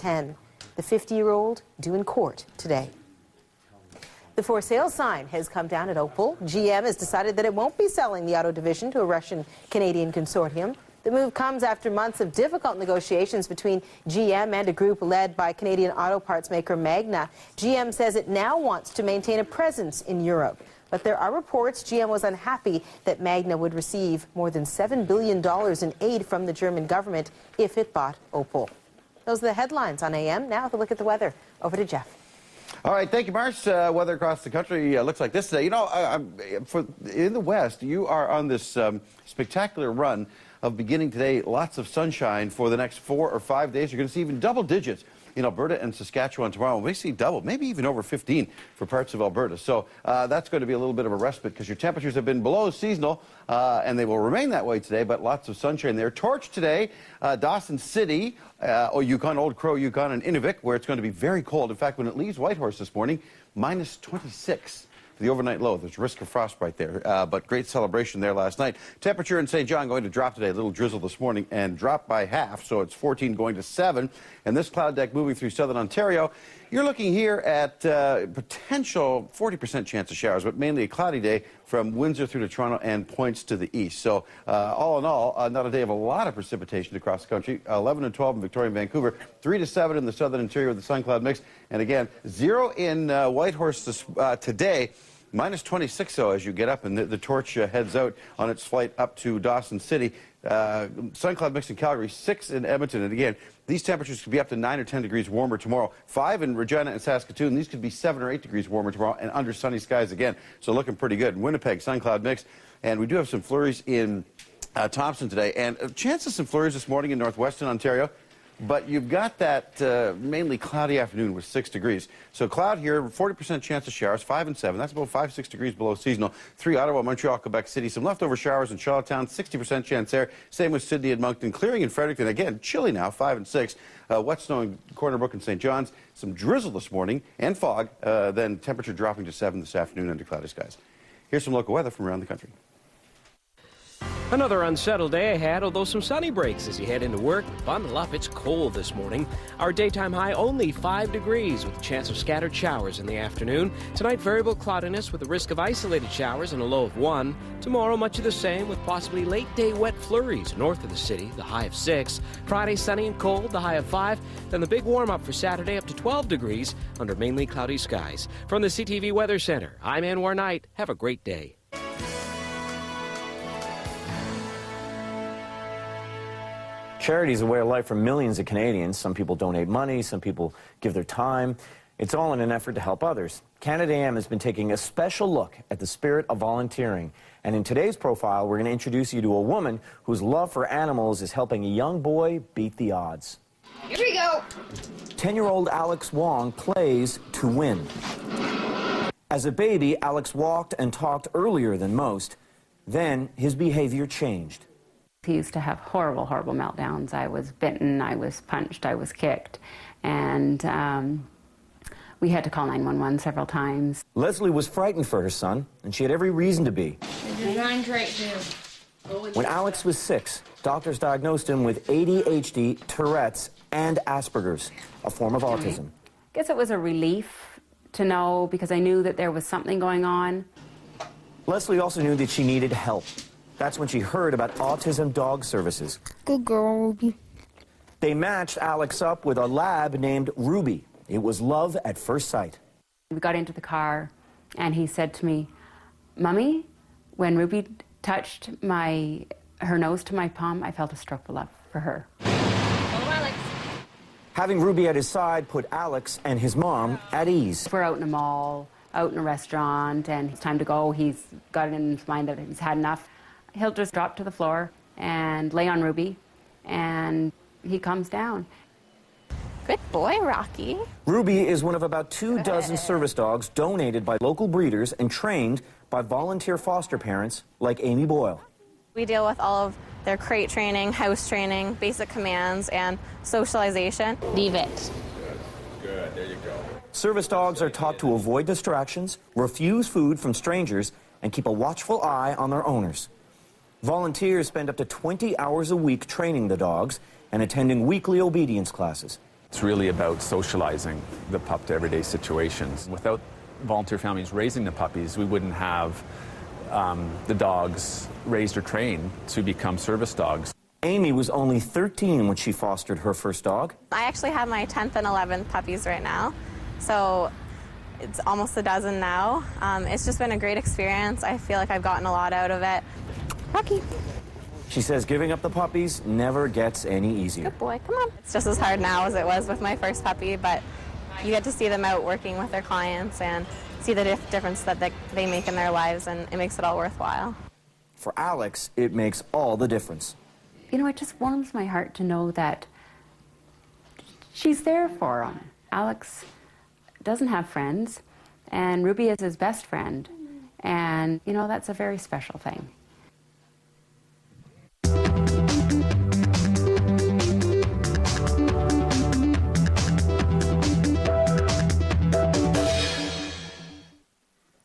10. The 50-year-old due in court today. The for sale sign has come down at Opel. GM has decided that it won't be selling the auto division to a Russian-Canadian consortium. The move comes after months of difficult negotiations between GM and a group led by Canadian auto parts maker Magna. GM says it now wants to maintain a presence in Europe. But there are reports GM was unhappy that Magna would receive more than $7 billion in aid from the German government if it bought Opel. Those are the headlines on AM. Now, a look at the weather. Over to Jeff. All right, thank you, Marsh. Weather across the country looks like this today. You know, in the West, you are on this spectacular run of beginning today, lots of sunshine for the next 4 or 5 days. You're going to see even double digits in Alberta and Saskatchewan tomorrow. We see double, maybe even over 15 for parts of Alberta. So that's going to be a little bit of a respite because your temperatures have been below seasonal, and they will remain that way today, but lots of sunshine there. Torch today, Dawson City, Yukon, Old Crow, Yukon, and Inuvik, where it's going to be very cold. In fact, when it leaves Whitehorse this morning, minus 26. For the overnight low. There's risk of frostbite there, but great celebration there last night. Temperature in St. John going to drop today, a little drizzle this morning, and drop by half, so it's 14 going to 7. And this cloud deck moving through southern Ontario, you're looking here at potential 40% chance of showers, but mainly a cloudy day from Windsor through to Toronto and points to the east. So all in all, not a day of a lot of precipitation across the country. 11 and 12 in Victoria and Vancouver, 3 to 7 in the southern interior with the sun cloud mix. And again, 0 in Whitehorse today. Minus 26, though, as you get up, and the Torch heads out on its flight up to Dawson City. Sun cloud mix in Calgary, 6 in Edmonton. And again, these temperatures could be up to 9 or 10 degrees warmer tomorrow. 5 in Regina and Saskatoon. These could be 7 or 8 degrees warmer tomorrow and under sunny skies again. So looking pretty good. In Winnipeg, sun cloud mix. And we do have some flurries in Thompson today. And a chance of some flurries this morning in northwestern Ontario. But you've got that mainly cloudy afternoon with 6 degrees. So cloud here, 40% chance of showers, 5 and 7. That's about 5-6 degrees below seasonal. 3 Ottawa, Montreal, Quebec City. Some leftover showers in Charlottetown, 60% chance there. Same with Sydney and Moncton. Clearing in Fredericton. Again, chilly now, 5 and 6. Wet snow in Corner Brook and St. John's. Some drizzle this morning and fog. Then temperature dropping to 7 this afternoon under cloudy skies. Here's some local weather from around the country. Another unsettled day ahead, although some sunny breaks as you head into work. Bundle up, it's cold this morning. Our daytime high only 5 degrees with a chance of scattered showers in the afternoon. Tonight, variable cloudiness with a risk of isolated showers and a low of 1. Tomorrow, much of the same with possibly late day wet flurries north of the city, the high of 6. Friday, sunny and cold, the high of 5. Then the big warm up for Saturday up to 12 degrees under mainly cloudy skies. From the CTV Weather Center, I'm Anwar Knight. Have a great day. Charity is a way of life for millions of Canadians. Some people donate money, some people give their time. It's all in an effort to help others. Canada AM has been taking a special look at the spirit of volunteering. And in today's profile, we're going to introduce you to a woman whose love for animals is helping a young boy beat the odds. Here we go. 10-year-old Alex Wong plays to win. As a baby, Alex walked and talked earlier than most. Then his behavior changed. He used to have horrible, horrible meltdowns. I was bitten, I was punched, I was kicked, and we had to call 911 several times. Leslie was frightened for her son, and she had every reason to be. Mine's right too. When Alex was 6, doctors diagnosed him with ADHD, Tourette's, and Asperger's, a form of autism. I guess it was a relief to know because I knew that there was something going on. Leslie also knew that she needed help. That's when she heard about Autism Dog Services. Good girl, Ruby. They matched Alex up with a lab named Ruby. It was love at first sight. We got into the car, and he said to me, "Mummy, when Ruby touched her nose to my palm, I felt a stroke of love for her." Hello, Alex. Having Ruby at his side put Alex and his mom at ease. We're out in a mall, out in a restaurant, and it's time to go. He's got it in his mind that he's had enough. He'll just drop to the floor and lay on Ruby, and he comes down. Good boy, Rocky. Ruby is one of about 24 service dogs donated by local breeders and trained by volunteer foster parents like Amy Boyle. We deal with all of their crate training, house training, basic commands, and socialization. Leave it. Good, there you go. Service dogs are taught to avoid distractions, refuse food from strangers, and keep a watchful eye on their owners. Volunteers spend up to 20 hours a week training the dogs and attending weekly obedience classes. It's really about socializing the pup to everyday situations. Without volunteer families raising the puppies, we wouldn't have the dogs raised or trained to become service dogs. Amy was only 13 when she fostered her first dog. I actually have my 10th and 11th puppies right now, so it's almost a dozen now. It's just been a great experience. I feel like I've gotten a lot out of it. Rocky. She says giving up the puppies never gets any easier. Good boy, come on. It's just as hard now as it was with my first puppy, but you get to see them out working with their clients and see the difference that they make in their lives, and it makes it all worthwhile. For Alex, it makes all the difference. You know, it just warms my heart to know that she's there for him. Alex doesn't have friends, and Ruby is his best friend, and, you know, that's a very special thing.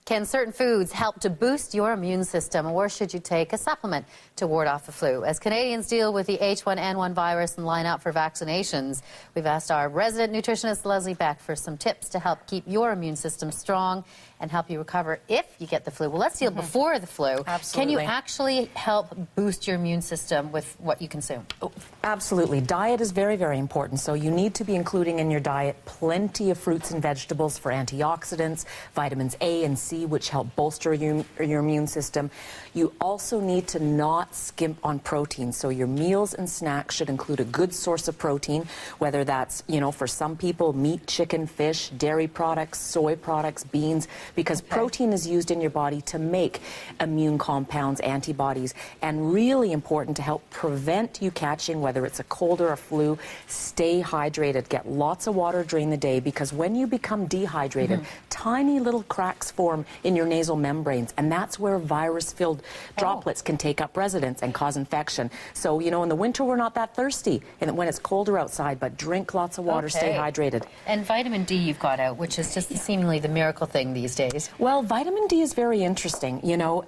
Can certain foods help to boost your immune system, or should you take a supplement to ward off the flu? As Canadians deal with the H1N1 virus and line up for vaccinations, we've asked our resident nutritionist Leslie Beck for some tips to help keep your immune system strong and help you recover if you get the flu. Well, let's deal before the flu. Absolutely. Can you actually help boost your immune system with what you consume? Oh, absolutely. Diet is very, very important. So you need to be including in your diet plenty of fruits and vegetables for antioxidants, vitamins A and C, which help bolster your immune system. You also need to not skimp on protein. So your meals and snacks should include a good source of protein, whether that's, you know, for some people, meat, chicken, fish, dairy products, soy products, beans, because protein is used in your body to make immune compounds, antibodies, and really important to help prevent you catching, whether it's a cold or a flu. Stay hydrated. Get lots of water during the day, because when you become dehydrated, tiny little cracks form in your nasal membranes, and that's where virus-filled droplets can take up residence and cause infection. So, you know, in the winter we're not that thirsty, and when it's colder outside, but drink lots of water, stay hydrated. And vitamin D you've got out, which is just seemingly the miracle thing these days. Well, vitamin D is very interesting. You know,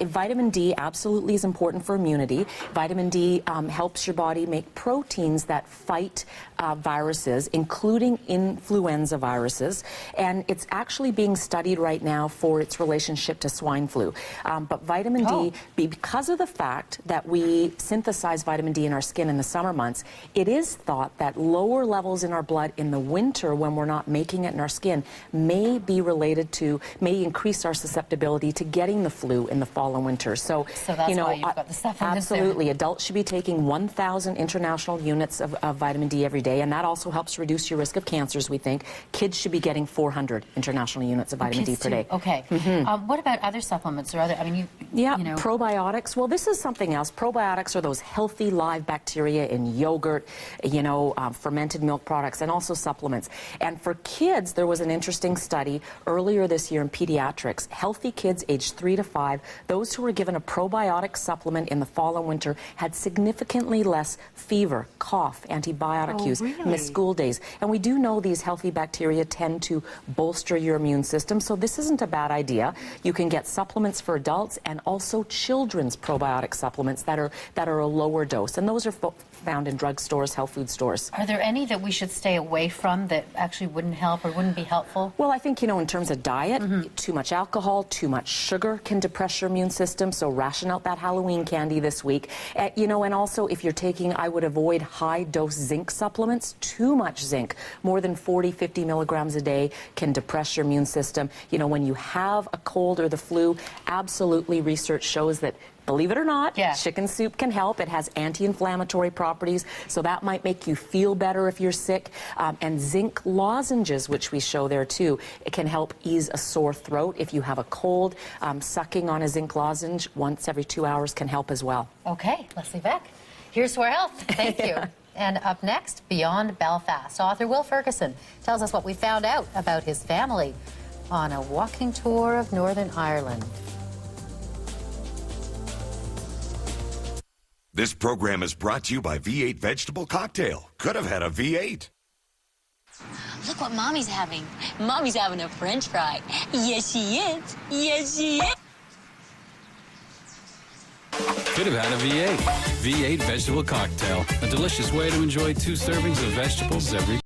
vitamin D absolutely is important for immunity. Vitamin D helps your body make proteins that fight viruses, including influenza viruses, and it's actually being studied right now for its relationship to swine flu. But vitamin D, because of the fact that we synthesize vitamin D in our skin in the summer months, it is thought that lower levels in our blood in the winter, when we're not making it in our skin, may be related to, may increase our susceptibility to getting the flu in the fall and winter. So that's you know, why you've got the supplements there. absolutely. Adults should be taking 1,000 international units of vitamin D every day, and that also helps reduce your risk of cancers, we think. Kids should be getting 400 international units of vitamin D per day. Okay. What about other supplements or other, I mean, you know. Probiotics. Well, this is something else. Probiotics are those healthy live bacteria in yogurt, you know, fermented milk products, and also supplements. And for kids, there was an interesting study earlier this year in pediatrics. Healthy kids aged 3 to 5, those who were given a probiotic supplement in the fall and winter had significantly less fever, cough, antibiotic use, missed school days. And we do know these healthy bacteria tend to bolster your immune system, so this isn't a bad idea. You can get supplements for adults and also children's probiotic supplements that are a lower dose, and those are found in drugstores, health food stores. Are there any that we should stay away from that actually wouldn't help or wouldn't be helpful? Well, I think, you know, in terms of diet, too much alcohol, too much sugar can depress your immune system, so ration out that Halloween candy this week. You know, and also if you're taking, I would avoid high-dose zinc supplements. Too much zinc, more than 40, 50 milligrams a day, can depress your immune system. You know, when you have a cold or the flu, absolutely research shows that, believe it or not, chicken soup can help. It has anti-inflammatory properties, so that might make you feel better if you're sick. And zinc lozenges, which we show there too, it can help ease a sore throat. If you have a cold, sucking on a zinc lozenge once every 2 hours can help as well. Okay, Leslie Beck, here's to our health. Thank you. And up next, Beyond Belfast, author Will Ferguson tells us what we found out about his family on a walking tour of Northern Ireland. This program is brought to you by V8 Vegetable Cocktail. Could have had a V8. Look what Mommy's having. Mommy's having a French fry. Yes, she is. Yes, she is. Could have had a V8. V8 Vegetable Cocktail. A delicious way to enjoy 2 servings of vegetables every